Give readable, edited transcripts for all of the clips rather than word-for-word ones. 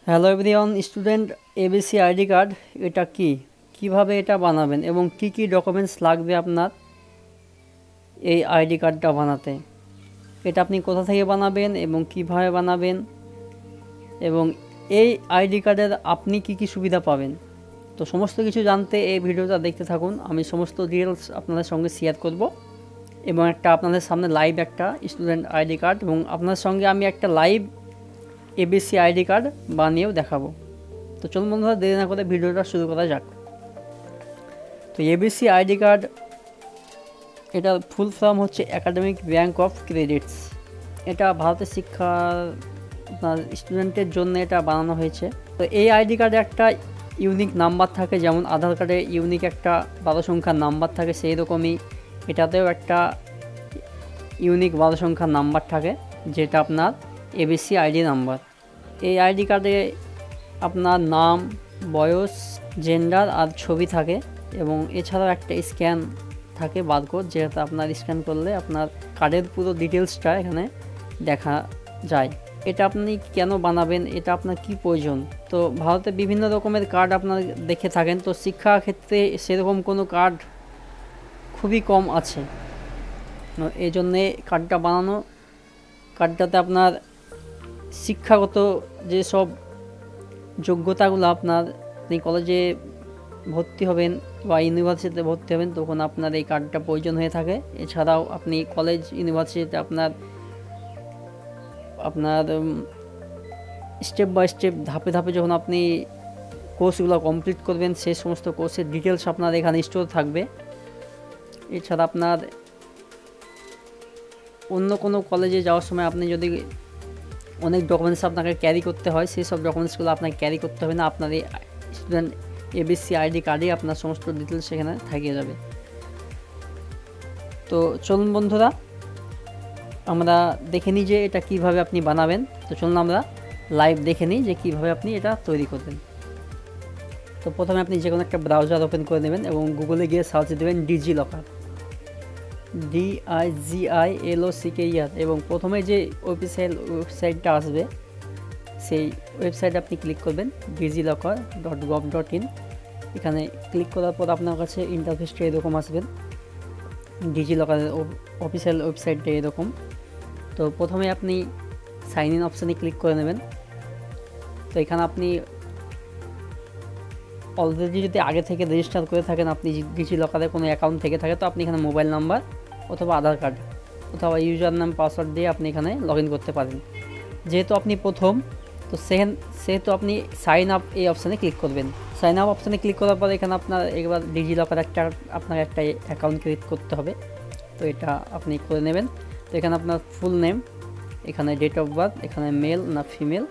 Hello everyone student ABC ID card এটা কি, কিভাবে এটা বানাবেন এবং কি কি ডকুমেন্টস লাগবে আপনার এই আইডি কার্ডটা বানাতে, এটা আপনি কোথা থেকে বানাবেন এবং কিভাবে বানাবেন এবং এই আইডি কার্ডের আপনি কি কি সুবিধা পাবেন। তো সমস্ত কিছু জানতে এই ভিডিওটা দেখতে থাকুন। আমি সমস্ত ডিটেলস আপনাদের সঙ্গে শেয়ার করব এবং আপনাদের সামনে লাইভ একটা স্টুডেন্ট আইডি কার্ড এবং আপনার সঙ্গে আমি একটা লাইভ এবিসি আইডি কার্ড বানিয়েও দেখাবো। তো চলুন বন্ধুরা, দেরি না করে ভিডিওটা শুরু করা যাক। তো এবিসি আইডি কার্ড এটা ফুল ফর্ম হচ্ছে একাডেমিক ব্যাংক অফ ক্রেডিটস। এটা ভারতের শিক্ষা স্টুডেন্টের জন্য এটা বানানো হয়েছে। তো এই আইডি কার্ডে একটা ইউনিক নাম্বার থাকে, যেমন আধার কার্ডে ইউনিক একটা 12 সংখ্যার নাম্বার থাকে, সেই রকমই এটাতেও একটা ইউনিক 12 সংখ্যার নাম্বার থাকে, যেটা আপনার এবিসি আইডি নাম্বার। এই আইডি কার্ডে আপনার নাম, বয়স, জেন্ডার আর ছবি থাকে এবং এছাড়াও একটা স্ক্যান থাকে, বারকোড, যেটা আপনার স্ক্যান করলে আপনার কার্ডের পুরো ডিটেলসটা এখানে দেখা যায়। এটা আপনি কেন বানাবেন, এটা আপনার কি প্রয়োজন। তো ভারতে বিভিন্ন রকমের কার্ড আপনার দেখে থাকেন, তো শিক্ষা ক্ষেত্রে সেরকম কোনো কার্ড খুবই কম আছে, এই জন্যে কার্ডটা বানানো। কার্ডটাতে আপনার শিক্ষাগত যেসব যোগ্যতাগুলো আপনি কলেজে ভর্তি হবেন বা ইউনিভার্সিটিতে ভর্তি হবেন তখন আপনার এই কার্ডটা প্রয়োজন হয়ে থাকে। এছাড়াও আপনি কলেজ ইউনিভার্সিটিতে আপনার স্টেপ বাই স্টেপ ধাপে ধাপে যখন আপনি কোর্সগুলো কমপ্লিট করবেন, সেই সমস্ত কোর্সের ডিটেলস আপনার এখানে স্টোর থাকবে। এছাড়া আপনার অন্য কোনো কলেজে যাওয়ার সময় আপনি যদি অনেক ডকুমেন্টস আপনাকে ক্যারি করতে হয়, সেই সব ডকুমেন্টসগুলো আপনাকে ক্যারি করতে হবে না, আপনার এই স্টুডেন্ট এবিসি আইডি কার্ডে আপনার সমস্ত ডিটেলস সেখানে থাকিয়ে যাবে। তো চলুন বন্ধুরা, আমরা দেখে নিই যে এটা কিভাবে আপনি বানাবেন। তো চলুন আমরা লাইভ দেখে নিই যে কিভাবে আপনি এটা তৈরি করবেন। তো প্রথমে আপনি যে কোনো একটা ব্রাউজার ওপেন করে নেবেন এবং গুগলে গিয়ে সার্চ দেবেন ডিজিলকার, DIGILOCKER, এবং প্রথমে যে ওয়েবসাইটটা আসবে সেই ওয়েবসাইটে আপনি ক্লিক করবেন digilokar.gov.in। এখানে ক্লিক করার পর আপনার কাছে ইন্টারফেসটা এরকম আসবেন। ডিজিলকারের অফিসিয়াল ওয়েবসাইটটা এরকম। তো প্রথমে আপনি সাইন ইন অপশানে ক্লিক করে নেবেন। তো এখানে আপনি অলরেডি যদি আগে থেকে রেজিস্টার করে থাকেন, আপনি ডিজিলকারে কোনো অ্যাকাউন্ট থেকে থাকে, তো আপনি এখানে মোবাইল নাম্বার অথবা আধার কার্ড অথবা ইউজার নাম, পাসওয়ার্ড দিয়ে আপনি এখানে লগ ইন করতে পারেন। যেহেতু আপনি প্রথম, তো সেহেতু আপনি সাইন আপ এই অপশানে ক্লিক করবেন। সাইন আপ অপশানে ক্লিক করার পর এখানে আপনার একবার ডিজিলকার আপনার একটা অ্যাকাউন্ট ক্রিয়েট করতে হবে। তো এটা আপনি করে নেবেন। তো এখানে আপনার ফুল নেম, এখানে ডেট অফ বার্থ, এখানে মেল না ফিমেল,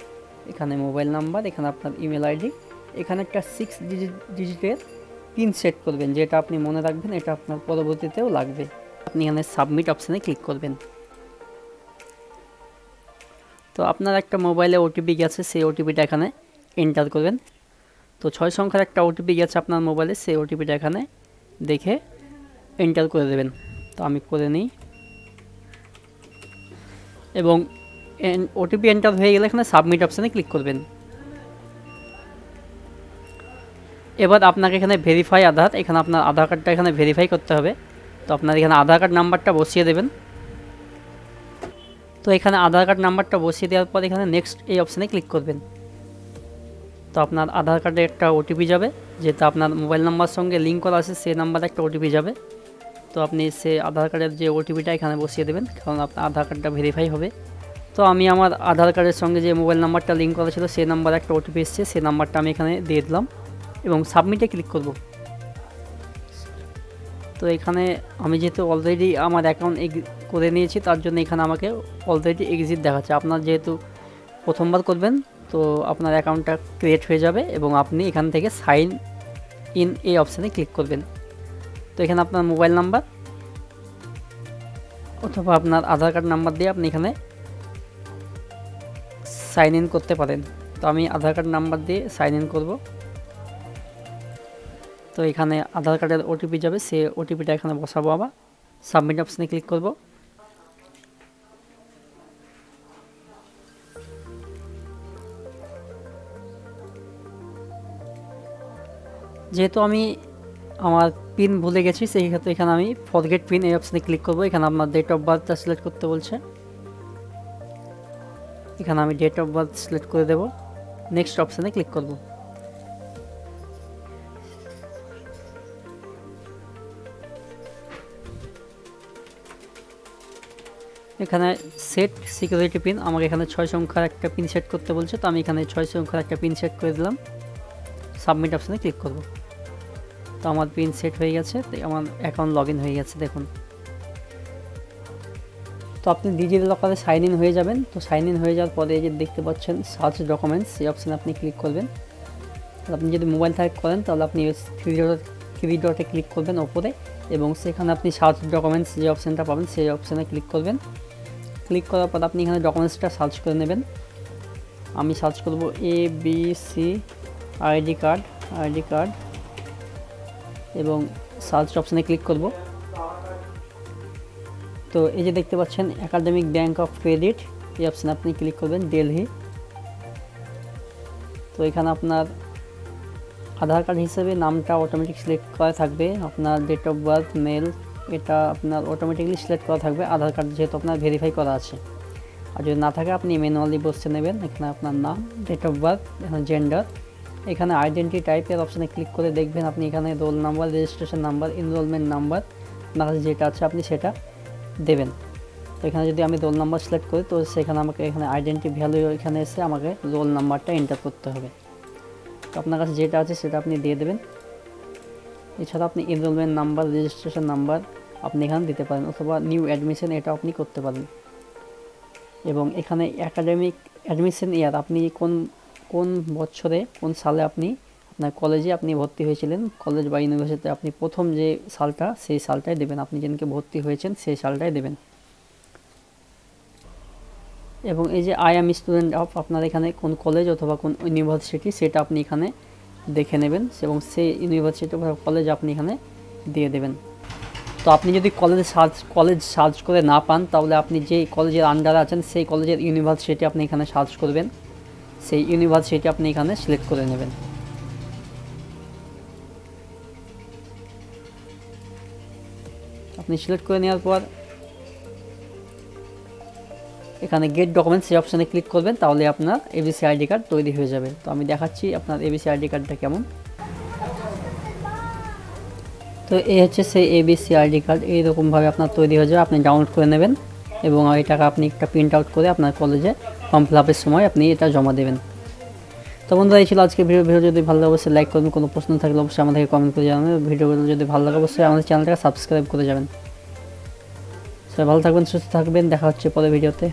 এখানে মোবাইল নাম্বার, এখানে আপনার ইমেল আইডি, এখানে একটা 6 ডিজিটের পিন সেট করবেন, যেটা আপনি মনে রাখবেন, এটা আপনার পরবর্তীতেও লাগবে। আপনি এখানে সাবমিট অপশানে ক্লিক করবেন। তো আপনার একটা মোবাইলে ওটিপি গেছে, সেই ওটিপিটা এখানে এন্টার করবেন। তো 6 সংখ্যার একটা ওটিপি গেছে আপনার মোবাইলে, সেই ওটিপিটা এখানে দেখে এন্টার করে দেবেন। তো আমি করে নিই এবং ওটিপি এন্টার হয়ে গেলে এখানে সাবমিট অপশানে ক্লিক করবেন। এবার আপনাকে এখানে ভেরিফাই আধার, এখানে আপনার আধার কার্ডটা এখানে ভেরিফাই করতে হবে। তো আপনার এখানে আধার কার্ড নাম্বারটা বসিয়ে দেবেন। তো এখানে আধার কার্ড নাম্বারটা বসিয়ে দেওয়ার পর এখানে নেক্সট এই অপশানে ক্লিক করবেন। তো আপনার আধার কার্ডে একটা ওটিপি যাবে, যেটা আপনার মোবাইল নাম্বার সঙ্গে লিঙ্ক করা আছে, সেই নাম্বারে একটা ওটিপি যাবে। তো আপনি সে আধার কার্ডের যে ওটিপিটা এখানে বসিয়ে দেবেন, কারণ আপনার আধার কার্ডটা ভেরিফাই হবে। তো আমি আমার আধার কার্ডের সঙ্গে যে মোবাইল নাম্বারটা লিঙ্ক করা ছিল, সেই নাম্বারে একটা ওটিপি এসেছে, সেই নাম্বারটা আমি এখানে দিয়ে দিলাম এবং সাবমিটে ক্লিক করব। তো এখানে আমি যেহেতু অলরেডি আমার অ্যাকাউন্ট করে নিয়েছি, তার জন্য এখানে আমাকে অলরেডি এক্সিট দেখাচ্ছে। আপনার যেহেতু প্রথমবার করবেন, তো আপনার অ্যাকাউন্টটা ক্রিয়েট হয়ে যাবে এবং আপনি এখান থেকে সাইন ইন এই অপশানে ক্লিক করবেন। তো এখানে আপনার মোবাইল নাম্বার অথবা আপনার আধার কার্ড নাম্বার দিয়ে আপনি এখানে সাইন ইন করতে পারেন। তো আমি আধার কার্ড নাম্বার দিয়ে সাইন ইন করব। তো এখানে আধার কার্ডের ওটিপি যাবে, সে ওটিপিটা এখানে বসাবো। আবার সাবমিট অপশানে ক্লিক করব। যেহেতু আমি আমার পিন ভুলে গেছি সেই ক্ষেত্রে এখানে আমি ফরগেট পিন এই অপশানে ক্লিক করব। এখানে আপনার ডেট অফ বার্থটা সিলেক্ট করতে বলছে, এখানে আমি ডেট অফ বার্থ সিলেক্ট করে দেব, নেক্সট অপশানে ক্লিক করব। এখানে সেট সিকিউরিটি পিন, আমাকে এখানে 6 সংখ্যার একটা পিন সেট করতে বলছে, তো আমি এখানে 6 সংখ্যার একটা পিন সেট করে দিলাম, সাবমিট অপশানে ক্লিক করব। তো আমার পিন সেট হয়ে গেছে, তো আমার অ্যাকাউন্ট লগ ইন হয়ে গেছে দেখুন। তো আপনি ডিজিটাল লকারে সাইন ইন হয়ে যাবেন। তো সাইন ইন হয়ে যাওয়ার পরে এই যে দেখতে পাচ্ছেন সার্চ ডকুমেন্টস, এই অপশানে আপনি ক্লিক করবেন। আপনি যদি মোবাইল থেকে করেন তাহলে আপনি থ্রি ডটে ক্লিক করবেন ওপরে, এবং সেখানে আপনি সার্চ ডকুমেন্টস যে অপশানটা পাবেন সেই অপশানে ক্লিক করবেন। ক্লিক করার পর আপনি এখানে ডকুমেন্টসটা সার্চ করে নেবেন। আমি সার্চ করব ABC আইডি কার্ড এবং সার্চ অপশানে ক্লিক করব। তো এই যে দেখতে পাচ্ছেন একাডেমিক ব্যাংক অফ ক্রেডিট, এই অপশানে আপনি ক্লিক করবেন, দিল্লি। তো এখানে আপনার আধার কার্ড হিসেবে নামটা অটোমেটিক সিলেক্ট করা থাকবে, আপনার ডেট অফ বার্থ মেল এটা আপনার অটোমেটিকলি সিলেক্ট করা থাকবে, আধার কার্ড যেহেতু আপনার ভেরিফাই করা আছে। আর যদি না থাকে আপনি ম্যানুয়ালি বসে নেবেন। এখানে আপনার নাম, ডেট অফ বার্থ, এখানে জেন্ডার, এখানে আইডেন্টি টাইপের অপশানে ক্লিক করে দেখবেন আপনি এখানে roll number, registration number, enrolment number আপনার কাছে যেটা আছে আপনি সেটা দেবেন। তো এখানে যদি আমি রোল নাম্বার সিলেক্ট করি তো সেখানে আমাকে এখানে আইডেন্টি ভ্যালু এখানে এসে আমাকে রোল নাম্বারটা এন্টার করতে হবে। তো আপনার কাছে যেটা আছে সেটা আপনি দিয়ে দেবেন। এছাড়া আপনি এনরোলমেন্ট নাম্বার, রেজিস্ট্রেশন নাম্বার আপনি এখানে দিতে পারেন, অথবা নিউ অ্যাডমিশন এটা আপনি করতে পারেন। এবং এখানে একাডেমিক অ্যাডমিশন ইয়ার, আপনি কোন বছরে কোন সালে আপনি আপনার কলেজে আপনি ভর্তি হয়েছিলেন, কলেজ বা ইউনিভার্সিটিতে আপনি প্রথম যে সালটা সেই সালটাই দেবেন, আপনি যেদিনকে ভর্তি হয়েছেন সেই সালটাই দেবেন। এবং এই যে আই অ্যাম স্টুডেন্ট অফ, আপনার এখানে কোন কলেজ অথবা কোন ইউনিভার্সিটি সেটা আপনি এখানে দেখে নেবেন, এবং সেই ইউনিভার্সিটি অথবা কলেজ আপনি এখানে দিয়ে দেবেন। তো আপনি যদি কলেজ সার্চ করে না পান তাহলে আপনি যে কলেজের আন্ডারে আছেন সেই কলেজের ইউনিভার্সিটি আপনি এখানে সার্চ করবেন, সেই ইউনিভার্সিটি আপনি এখানে সিলেক্ট করে নেবেন। আপনি সিলেক্ট করে নেওয়ার পর এখানে গেট ডকুমেন্টস এই অপশানে ক্লিক করবেন, তাহলে আপনার ABC আইডি কার্ড তৈরি হয়ে যাবে। তো আমি দেখাচ্ছি আপনার ABC আইডি কার্ডটা কেমন। তো এই হচ্ছে সেই ABC আইডি কার্ড, এইরকমভাবে আপনার তৈরি হয়ে যাবে। আপনি ডাউনলোড করে নেবেন এবং এটাকে আপনি একটা প্রিন্ট আউট করে আপনার কলেজে ফর্ম ফিল আপের সময় আপনি এটা জমা দেবেন। তো বন্ধুরা এই ছিল আজকে ভিডিও যদি ভালো লাগে অবশ্যই লাইক করবেন, কোনো প্রশ্ন থাকলে অবশ্যই আমাদেরকে কমেন্ট করে জানাবেন। ভিডিওগুলো যদি ভালো লাগে অবশ্যই আমাদের চ্যানেলটাকে সাবস্ক্রাইব করে যাবেন। সবাই ভালো থাকবেন, সুস্থ থাকবেন, দেখা হচ্ছে পরের ভিডিওতে।